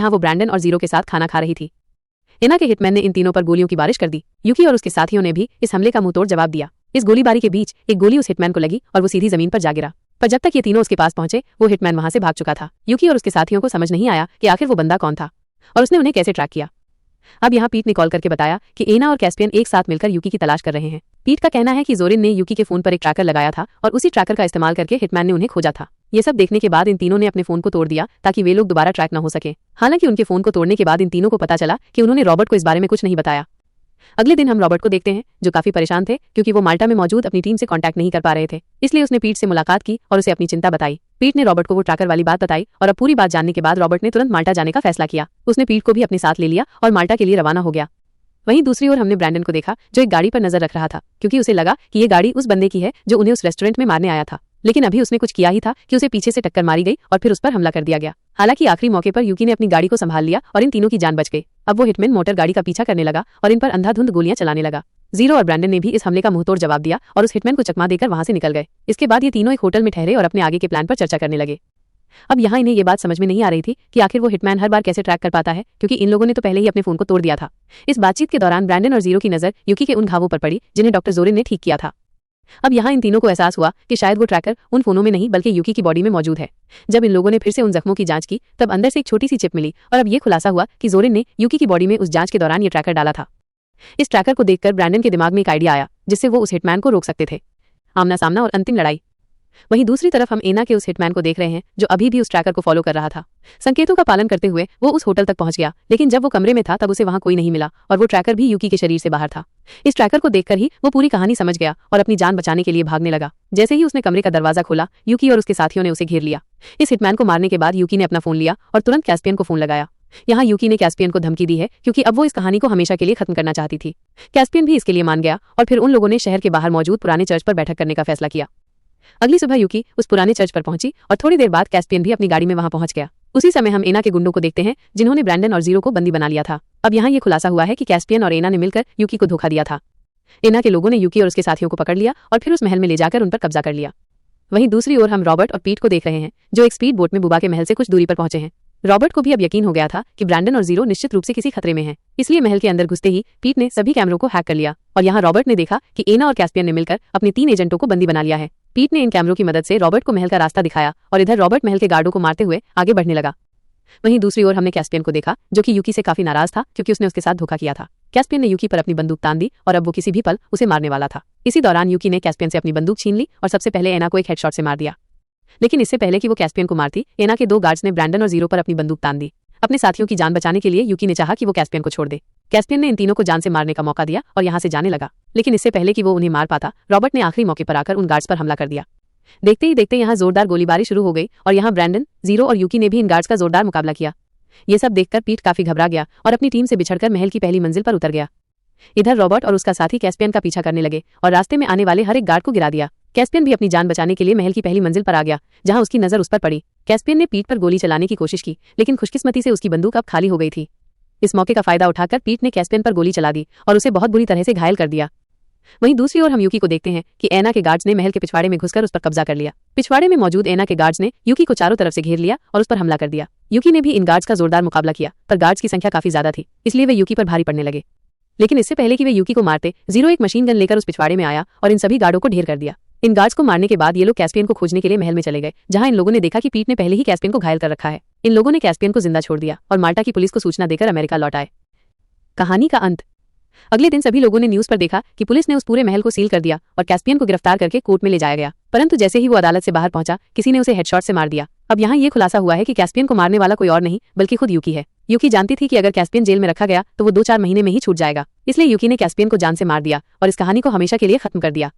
जहां वो ब्रैंडन और जीरो के साथ खाना खा रही थी। एना के हिटमैन ने इन तीनों पर गोलियों की बारिश कर दी। यूकी और उसके साथियों ने भी इस हमले का मुंहतोड़ जवाब दिया। इस गोलीबारी के बीच एक गोली उस हिटमैन को लगी और वो सीधी जमीन पर जा गिरा। पर जब तक ये तीनों उसके पास पहुंचे वो हिटमैन वहां से भाग चुका था। यूकी और उसके साथियों को समझ नहीं आया कि आखिर वो बंदा कौन था और उसने उन्हें कैसे ट्रैक किया। अब यहाँ पीट ने कॉल करके बताया कि एना और कैस्पियन एक साथ मिलकर यूकी की तलाश कर रहे हैं। पीट का कहना है कि जोरिन ने यूकी के फोन पर एक ट्रैकर लगाया था और उसी ट्रैकर का इस्तेमाल करके हिटमैन ने उन्हें खोजा था। ये सब देखने के बाद इन तीनों ने अपने फोन को तोड़ दिया ताकि वे लोग दोबारा ट्रैक न हो सके। हालांकि उनके फोन को तोड़ने के बाद इन तीनों को पता चला कि उन्होंने रॉबर्ट को इस बारे में कुछ नहीं बताया। अगले दिन हम रॉबर्ट को देखते हैं जो काफी परेशान थे क्योंकि वो माल्टा में मौजूद अपनी टीम से कांटेक्ट नहीं कर पा रहे थे। इसलिए उसने पीट से मुलाकात की और उसे अपनी चिंता बताई। पीट ने रॉबर्ट को वो ट्रैकर वाली बात बताई और अब पूरी बात जानने के बाद रॉबर्ट ने तुरंत माल्टा जाने का फैसला किया। उसने पीट को भी अपने साथ ले लिया और माल्टा के लिए रवाना हो गया। वहीं दूसरी ओर हमने ब्रैंडन को देखा जो एक गाड़ी पर नजर रख रहा था क्योंकि उसे लगा कि ये गाड़ी उस बंदे की है जो उन्हें उस रेस्टोरेंट में मारने आया था। लेकिन अभी उसने कुछ किया ही था कि उसे पीछे से टक्कर मारी गई और फिर उस पर हमला कर दिया गया। हालांकि आखिरी मौके पर यूकी ने अपनी गाड़ी को संभाल लिया और इन तीनों की जान बच गई। अब वो हिटमैन मोटर गाड़ी का पीछा करने लगा और इन पर अंधाधुंध गोलियां चलाने लगा। जीरो और ब्रैंडन ने भी इस हमले का मुंहतोड़ जवाब दिया और उस हिटमैन को चकमा देकर वहां से निकल गए। इसके बाद ये तीनों एक होटल में ठहरे और अपने आगे के प्लान पर चर्चा करने लगे। अब यहाँ इन्हें ये बात समझ में नहीं आ रही थी कि आखिर वो हिटमैन हर बार कैसे ट्रैक कर पाता है क्योंकि इन लोगों ने तो पहले ही अपने फोन को तोड़ दिया था। इस बातचीत के दौरान ब्रैंडन और जीरो की नजर यूकी के उन घावों पर पड़ी जिन्हें डॉक्टर जोरिन ने ठीक किया था। अब यहाँ इन तीनों को एहसास हुआ कि शायद वो ट्रैकर उन फोनों में नहीं बल्कि यूकी की बॉडी में मौजूद है। जब इन लोगों ने फिर से उन जख्मों की जांच की तब अंदर से एक छोटी सी चिप मिली और अब ये खुलासा हुआ कि जोरिन ने यूकी की बॉडी में उस जांच के दौरान ये ट्रैकर डाला था। इस ट्रैकर को देखकर ब्रैंडन के दिमाग में एक आइडिया आया जिससे वो उस हिटमैन को रोक सकते थे। आमना सामना और अंतिम लड़ाई। वहीं दूसरी तरफ हम एना के उस हिटमैन को देख रहे हैं जो अभी भी उस ट्रैकर को फॉलो कर रहा था। संकेतों का पालन करते हुए वो उस होटल तक पहुंच गया लेकिन जब वो कमरे में था तब उसे वहां कोई नहीं मिला और वो ट्रैकर भी यूकी के शरीर से बाहर था। इस ट्रैकर को देखकर ही वो पूरी कहानी समझ गया और अपनी जान बचाने के लिए भागने लगा। जैसे ही उसने कमरे का दरवाजा खोला यूकी और उसके साथियों ने उसे घेर लिया। इस हिटमैन को मारने के बाद यूकी ने अपना फोन लिया और तुरंत कैस्पियन को फोन लगाया। यहाँ यूकी ने कैस्पियन को धमकी दी है क्योंकि अब वो इस कहानी को हमेशा के लिए खत्म करना चाहती थी। कैस्पियन भी इसके लिए मान गया और फिर उन लोगों ने शहर के बाहर मौजूद पुराने चर्च पर बैठक करने का फैसला किया। अगली सुबह यूकी उस पुराने चर्च पर पहुंची और थोड़ी देर बाद कैस्पियन भी अपनी गाड़ी में वहां पहुंच गया। उसी समय हम एना के गुंडों को देखते हैं जिन्होंने ब्रैंडन और जीरो को बंदी बना लिया था। अब यहाँ ये खुलासा हुआ है कि कैस्पियन और एना ने मिलकर यूकी को धोखा दिया था। एना के लोगों ने यूकी और उसके साथियों को पकड़ लिया और फिर उस महल में ले जाकर उन पर कब्जा कर लिया। वहीं दूसरी ओर हम रॉबर्ट और पीट को देख रहे हैं जो एक स्पीड बोट में बुबा के महल से कुछ दूरी पर पहुंचे हैं। रॉबर्ट को भी अब यकीन हो गया था कि ब्रैंडन और जीरो निश्चित रूप से किसी खतरे में हैं। इसलिए महल के अंदर घुसते ही पीट ने सभी कैमरों को हैक कर लिया और यहाँ रॉबर्ट ने देखा कि एना और कैस्पियन ने मिलकर अपने 3 एजेंटों को बंदी बना लिया है। पीट ने इन कैमरों की मदद से रॉबर्ट को महल का रास्ता दिखाया और इधर रॉबर्ट महल के गार्डों को मारते हुए आगे बढ़ने लगा। वहीं दूसरी ओर हमने कैस्पियन को देखा जो कि यूकी से काफी नाराज था क्योंकि उसने उसके साथ धोखा किया था। कैस्पियन ने यूकी पर अपनी बंदूक तान दी और अब वो किसी भी पल उसे मारने वाला था। इसी दौरान यूकी ने कैस्पियन से अपनी बंदूक छीन ली और सबसे पहले एना को एक हेडशॉट से मार दिया। लेकिन इससे पहले कि वो कैस्पियन को मारती एना के 2 गार्ड्स ने ब्रैंडन और जीरो पर अपनी बंदूक तान दी। अपने साथियों की जान बचाने के लिए यूकी ने चाहा कि वो कैस्पियन को छोड़ दे। कैस्पियन ने इन तीनों को जान से मारने का मौका दिया और यहाँ से जाने लगा। लेकिन इससे पहले कि वो उन्हें मार पाता रॉबर्ट ने आखिरी मौके पर आकर उन गार्ड्स पर हमला कर दिया। देखते ही देखते यहाँ जोरदार गोलीबारी शुरू हो गई और यहाँ ब्रैंडन, जीरो और यूकी ने भी इन गार्ड्स का जोरदार मुकाबला किया। ये सब देखकर पीट काफी घबरा गया और अपनी टीम से बिछड़कर महल की पहली मंजिल पर उतर गया। इधर रॉबर्ट और उसका साथी कैस्पियन का पीछा करने लगे और रास्ते में आने वाले हर एक गार्ड को गिरा दिया। कैस्पियन भी अपनी जान बचाने के लिए महल की पहली मंजिल पर आ गया जहां उसकी नजर उस पर पड़ी। कैस्पियन ने पीट पर गोली चलाने की कोशिश की लेकिन खुशकिस्मती से उसकी बंदूक अब खाली हो गई थी। इस मौके का फायदा उठाकर पीट ने कैस्पियन पर गोली चला दी और उसे बहुत बुरी तरह से घायल कर दिया। वहीं दूसरी ओर हम यूकी को देखते हैं कि एना के गार्ड्स ने महल के पिछवाड़े में घुसकर उस पर कब्जा कर लिया। पिछवाड़े में मौजूद एना के गार्ड्स ने यूकी को चारों तरफ से घेर लिया और उस पर हमला कर दिया। यूकी ने भी इन गार्ड्स का जोरदार मुकाबला किया पर गार्ड्स की संख्या काफी ज्यादा थी इसलिए वे यूकी पर भारी पड़ने लगे। लेकिन इससे पहले कि वे यूकी को मारते जीरो एक मशीन गन लेकर उस पिछवाड़े में आया और इन सभी गार्डों को ढेर कर दिया। इन गार्ड्स को मारने के बाद ये लोग कैस्पियन को खोजने के लिए महल में चले गए जहां इन लोगों ने देखा कि पीट ने पहले ही कैस्पियन को घायल कर रखा है। इन लोगों ने कैस्पियन को जिंदा छोड़ दिया और माल्टा की पुलिस को सूचना देकर अमेरिका लौट आए। कहानी का अंत। अगले दिन सभी लोगों ने न्यूज पर देखा कि पुलिस ने उस पूरे महल को सील कर दिया और कैस्पियन को गिरफ्तार करके कोर्ट में ले जाया गया। परंतु जैसे ही वो अदालत से बाहर पहुंचा किसी ने उसे हेडशॉट से मार दिया। अब यहाँ ये खुलासा हुआ है कि कैस्पियन को मारने वाला कोई और नहीं बल्कि खुद यूकी है। यूकी जानती थी कि अगर कैस्पियन जेल में रखा गया तो वो 2-4 महीने में ही छूट जाएगा। इसलिए यूकी ने कैस्पियन को जान से मार दिया और इस कहानी को हमेशा के लिए खत्म कर दिया।